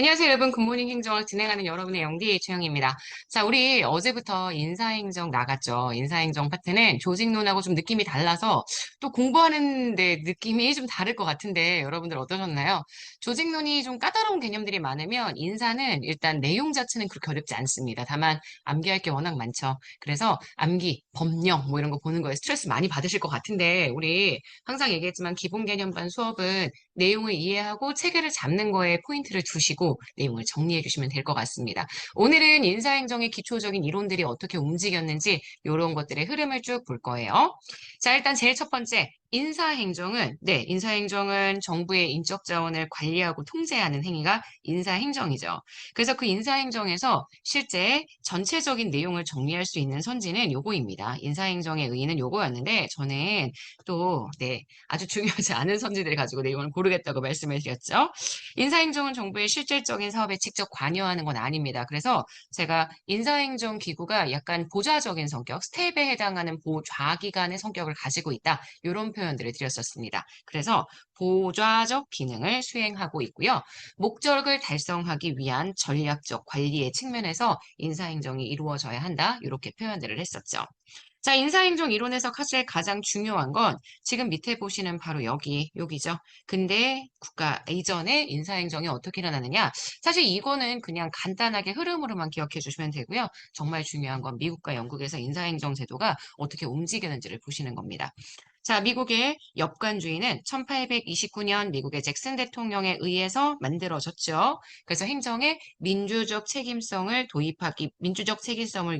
안녕하세요, 여러분. 굿모닝 행정을 진행하는 여러분의 영디 최영입니다. 자, 우리 어제부터 인사행정 나갔죠. 인사행정 파트는 조직론하고 좀 느낌이 달라서 또 공부하는데 느낌이 좀 다를 것 같은데 여러분들 어떠셨나요? 조직론이 좀 까다로운 개념들이 많으면 인사는 일단 내용 자체는 그렇게 어렵지 않습니다. 다만 암기할 게 워낙 많죠. 그래서 암기, 법령 뭐 이런 거 보는 거에 스트레스 많이 받으실 것 같은데 우리 항상 얘기했지만 기본 개념반 수업은 내용을 이해하고 체계를 잡는 거에 포인트를 두시고 내용을 정리해 주시면 될 것 같습니다. 오늘은 인사행정의 기초적인 이론들이 어떻게 움직였는지 이런 것들의 흐름을 쭉 볼 거예요. 자, 일단 제일 첫 번째, 인사행정은 정부의 인적 자원을 관리하고 통제하는 행위가 인사행정이죠. 그래서 그 인사행정에서 실제 전체적인 내용을 정리할 수 있는 선지는 요거입니다. 인사행정의 의의는 요거였는데 저는 아주 중요하지 않은 선지들을 가지고 내용을 고르겠다고 말씀을 드렸죠. 인사행정은 정부의 실질적인 사업에 직접 관여하는 건 아닙니다. 그래서 제가 인사행정 기구가 약간 보좌적인 성격, 스텝에 해당하는 보좌기관의 성격을 가지고 있다. 이런 표현들을 드렸었습니다. 그래서 보좌적 기능을 수행하고 있고요. 목적을 달성하기 위한 전략적 관리의 측면에서 인사행정이 이루어져야 한다. 이렇게 표현들을 했었죠. 자, 인사행정 이론에서 사실 가장 중요한 건 지금 밑에 보시는 바로 여기죠. 근데 국가 이전에 인사행정이 어떻게 일어나느냐? 사실 이거는 그냥 간단하게 흐름으로만 기억해 주시면 되고요. 정말 중요한 건 미국과 영국에서 인사행정 제도가 어떻게 움직이는지를 보시는 겁니다. 자, 미국의 엽관주의는 1829년 미국의 잭슨 대통령에 의해서 만들어졌죠. 그래서 행정에 민주적 책임성을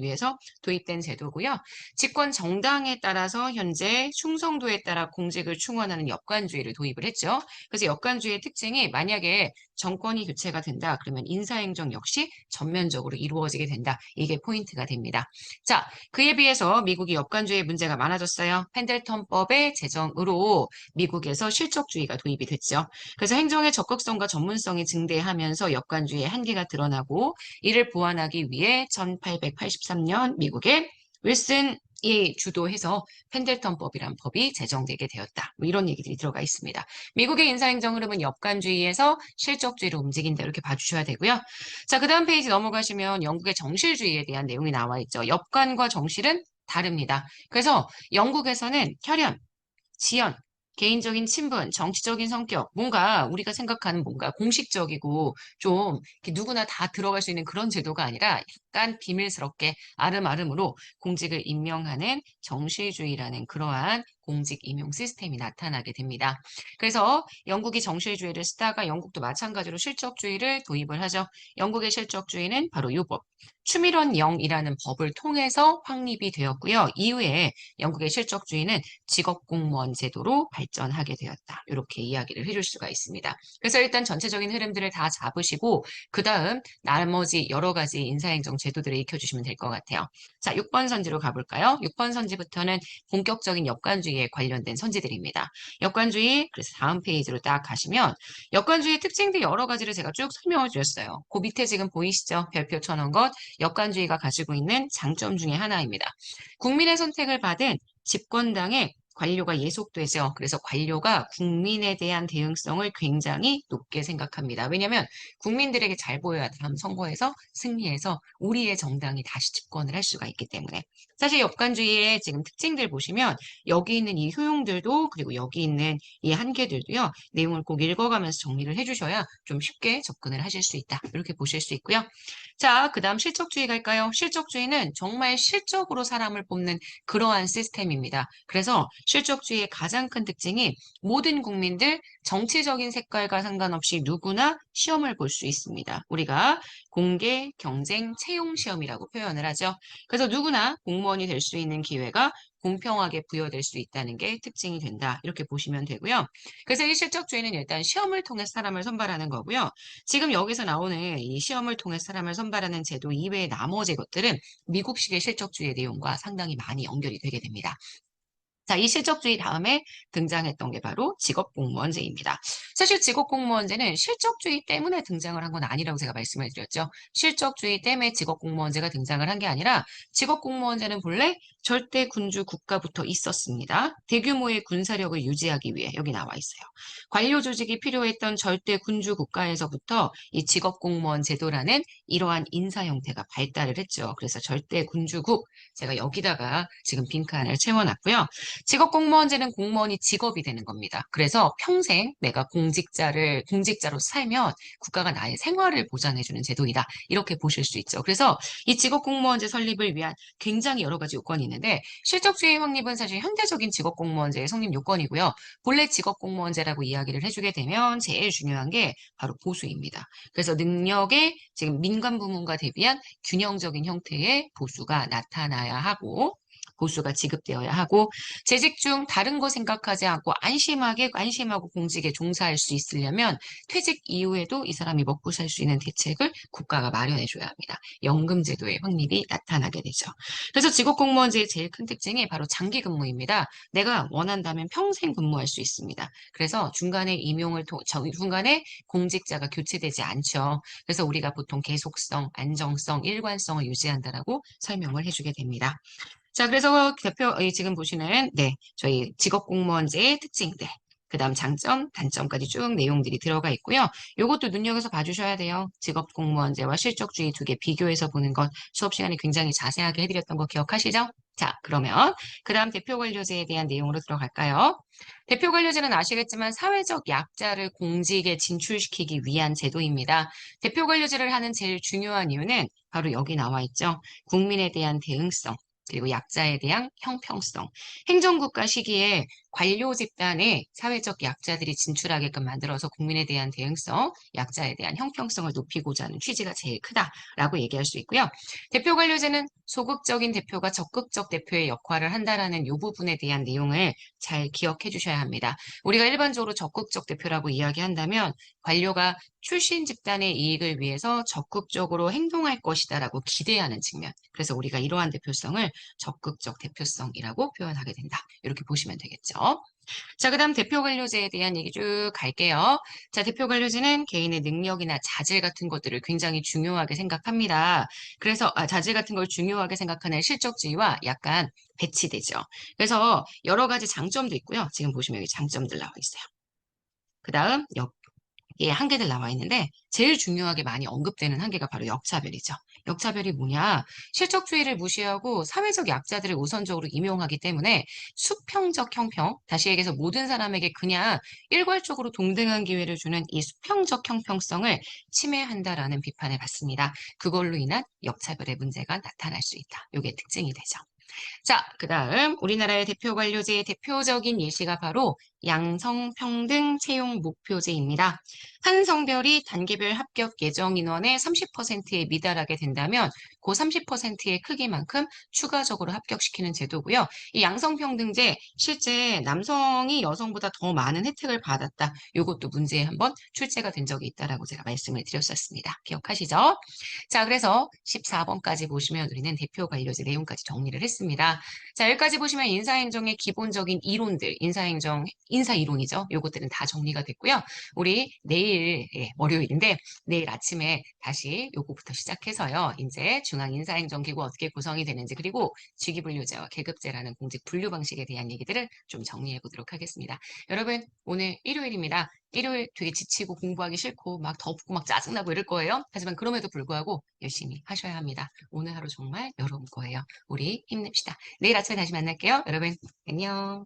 위해서 도입된 제도고요. 집권 정당에 따라서 현재 충성도에 따라 공직을 충원하는 엽관주의를 도입을 했죠. 그래서 엽관주의의 특징이 만약에 정권이 교체가 된다. 그러면 인사행정 역시 전면적으로 이루어지게 된다. 이게 포인트가 됩니다. 자, 그에 비해서 미국이 엽관주의 문제가 많아졌어요. 펜델턴법의 제정으로 미국에서 실적주의가 도입이 됐죠. 그래서 행정의 적극성과 전문성이 증대하면서 엽관주의의 한계가 드러나고 이를 보완하기 위해 1883년 미국의 윌슨이 주도해서 펜델턴법이란 법이 제정되게 되었다. 뭐 이런 얘기들이 들어가 있습니다. 미국의 인사행정 흐름은 엽관주의에서 실적주의로 움직인다. 이렇게 봐주셔야 되고요. 자, 그 다음 페이지 넘어가시면 영국의 정실주의에 대한 내용이 나와 있죠. 엽관과 정실은 다릅니다. 그래서 영국에서는 혈연, 지연, 개인적인 친분, 정치적인 성격, 뭔가 우리가 생각하는 뭔가 공식적이고 좀 이렇게 누구나 다 들어갈 수 있는 그런 제도가 아니라 약간 비밀스럽게 아름아름으로 공직을 임명하는 정실주의라는 그러한 공직 임용 시스템이 나타나게 됩니다. 그래서 영국이 정실주의를 쓰다가 영국도 마찬가지로 실적주의를 도입을 하죠. 영국의 실적주의는 바로 이 법, 추밀원 영이라는 법을 통해서 확립이 되었고요. 이후에 영국의 실적주의는 직업공무원 제도로 발전하게 되었다. 이렇게 이야기를 해줄 수가 있습니다. 그래서 일단 전체적인 흐름들을 다 잡으시고 그 다음 나머지 여러 가지 인사행정 제도들을 익혀주시면 될 것 같아요. 자, 6번 선지로 가볼까요? 6번 선지부터는 본격적인 역관주의에 관련된 선지들입니다. 역관주의, 그래서 다음 페이지로 딱 가시면 역관주의의 특징들 여러 가지를 제가 쭉 설명을 드렸어요. 그 밑에 지금 보이시죠? 별표 쳐놓은 것, 역관주의가 가지고 있는 장점 중에 하나입니다. 국민의 선택을 받은 집권당의 관료가 예속되죠. 그래서 관료가 국민에 대한 대응성을 굉장히 높게 생각합니다. 왜냐하면 국민들에게 잘 보여야 다음 선거에서 승리해서 우리의 정당이 다시 집권을 할 수가 있기 때문에. 사실 역관주의의 지금 특징들 보시면 여기 있는 이 효용들도 그리고 여기 있는 이 한계들도요. 내용을 꼭 읽어가면서 정리를 해주셔야 좀 쉽게 접근을 하실 수 있다. 이렇게 보실 수 있고요. 자, 그 다음 실적주의 갈까요? 실적주의는 정말 실적으로 사람을 뽑는 그러한 시스템입니다. 그래서 실적주의의 가장 큰 특징이 모든 국민들 정치적인 색깔과 상관없이 누구나 시험을 볼 수 있습니다. 우리가 공개, 경쟁, 채용 시험이라고 표현을 하죠. 그래서 누구나 공무원이 될 수 있는 기회가 공평하게 부여될 수 있다는 게 특징이 된다. 이렇게 보시면 되고요. 그래서 이 실적주의는 일단 시험을 통해 사람을 선발하는 거고요. 지금 여기서 나오는 이 시험을 통해 사람을 선발하는 제도 이외의 나머지 것들은 미국식의 실적주의 내용과 상당히 많이 연결이 되게 됩니다. 자, 이 실적주의 다음에 등장했던 게 바로 직업공무원제입니다. 사실 직업공무원제는 실적주의 때문에 등장을 한 건 아니라고 제가 말씀을 드렸죠. 실적주의 때문에 직업공무원제가 등장을 한 게 아니라 직업공무원제는 본래 절대 군주 국가부터 있었습니다. 대규모의 군사력을 유지하기 위해 여기 나와 있어요. 관료 조직이 필요했던 절대 군주 국가에서부터 이 직업공무원 제도라는 이러한 인사 형태가 발달을 했죠. 그래서 절대 군주국 제가 여기다가 지금 빈칸을 채워놨고요. 직업공무원제는 공무원이 직업이 되는 겁니다. 그래서 평생 내가 공직자로 살면 국가가 나의 생활을 보장해주는 제도이다. 이렇게 보실 수 있죠. 그래서 이 직업공무원제 설립을 위한 굉장히 여러 가지 요건이 있는데 실적주의 확립은 사실 현대적인 직업공무원제의 성립 요건이고요. 본래 직업공무원제라고 이야기를 해주게 되면 제일 중요한 게 바로 보수입니다. 그래서 능력에 지금 민간 부문과 대비한 균형적인 형태의 보수가 나타나야 하고 보수가 지급되어야 하고 재직 중 다른 거 생각하지 않고 안심하고 공직에 종사할 수 있으려면 퇴직 이후에도 이 사람이 먹고 살 수 있는 대책을 국가가 마련해 줘야 합니다. 연금 제도의 확립이 나타나게 되죠. 그래서 직업공무원제의 제일 큰 특징이 바로 장기 근무입니다. 내가 원한다면 평생 근무할 수 있습니다. 그래서 중간에 중간에 공직자가 교체되지 않죠. 그래서 우리가 보통 계속성, 안정성, 일관성을 유지한다라고 설명을 해주게 됩니다. 자, 그래서 지금 보시는, 네, 저희 직업공무원제의 특징들, 그 다음 장점, 단점까지 쭉 내용들이 들어가 있고요. 요것도 눈여겨서 봐주셔야 돼요. 직업공무원제와 실적주의 두 개 비교해서 보는 것 수업 시간에 굉장히 자세하게 해드렸던 거 기억하시죠? 자, 그러면 그 다음 대표관료제에 대한 내용으로 들어갈까요? 대표관료제는 아시겠지만 사회적 약자를 공직에 진출시키기 위한 제도입니다. 대표관료제를 하는 제일 중요한 이유는 바로 여기 나와 있죠. 국민에 대한 대응성. 그리고 약자에 대한 형평성. 행정국가 시기에 관료 집단에 사회적 약자들이 진출하게끔 만들어서 국민에 대한 대응성, 약자에 대한 형평성을 높이고자 하는 취지가 제일 크다라고 얘기할 수 있고요. 대표 관료제는 소극적인 대표가 적극적 대표의 역할을 한다라는 이 부분에 대한 내용을 잘 기억해 주셔야 합니다. 우리가 일반적으로 적극적 대표라고 이야기한다면 관료가 출신 집단의 이익을 위해서 적극적으로 행동할 것이다라고 기대하는 측면. 그래서 우리가 이러한 대표성을 적극적 대표성이라고 표현하게 된다. 이렇게 보시면 되겠죠. 자, 그다음 대표 관료제에 대한 얘기 쭉 갈게요. 자, 대표 관료제는 개인의 능력이나 자질 같은 것들을 굉장히 중요하게 생각합니다. 그래서 자질 같은 걸 중요하게 생각하는 실적주의와 약간 배치되죠. 그래서 여러 가지 장점도 있고요. 지금 보시면 여기 장점들 나와 있어요. 그다음 한계들 나와 있는데 제일 중요하게 많이 언급되는 한계가 바로 역차별이죠. 역차별이 뭐냐? 실적주의를 무시하고 사회적 약자들을 우선적으로 임용하기 때문에 수평적 형평, 다시 얘기해서 모든 사람에게 그냥 일괄적으로 동등한 기회를 주는 이 수평적 형평성을 침해한다라는 비판을 받습니다. 그걸로 인한 역차별의 문제가 나타날 수 있다. 이게 특징이 되죠. 자, 그 다음 우리나라의 대표 관료제의 대표적인 예시가 바로 양성평등 채용 목표제입니다. 한 성별이 단계별 합격 예정 인원의 30%에 미달하게 된다면 그 30%의 크기만큼 추가적으로 합격시키는 제도고요. 이 양성평등제 실제 남성이 여성보다 더 많은 혜택을 받았다. 이것도 문제에 한번 출제가 된 적이 있다라고 제가 말씀을 드렸었습니다. 기억하시죠? 자, 그래서 14번까지 보시면 우리는 대표 관료제 내용까지 정리를 했습니다. 자, 여기까지 보시면 인사행정의 기본적인 이론들, 인사 이론이죠. 요것들은 다 정리가 됐고요. 우리 내일, 월요일인데 내일 아침에 다시 요거부터 시작해서요. 이제 중앙인사행정기구 어떻게 구성이 되는지 그리고 직위분류제와 계급제라는 공직 분류 방식에 대한 얘기들을 좀 정리해 보도록 하겠습니다. 여러분, 오늘 일요일입니다. 일요일 되게 지치고 공부하기 싫고 막 덥고 막 짜증나고 이럴 거예요. 하지만 그럼에도 불구하고 열심히 하셔야 합니다. 오늘 하루 정말 여러분 거예요. 우리 힘냅시다. 내일 아침에 다시 만날게요. 여러분, 안녕.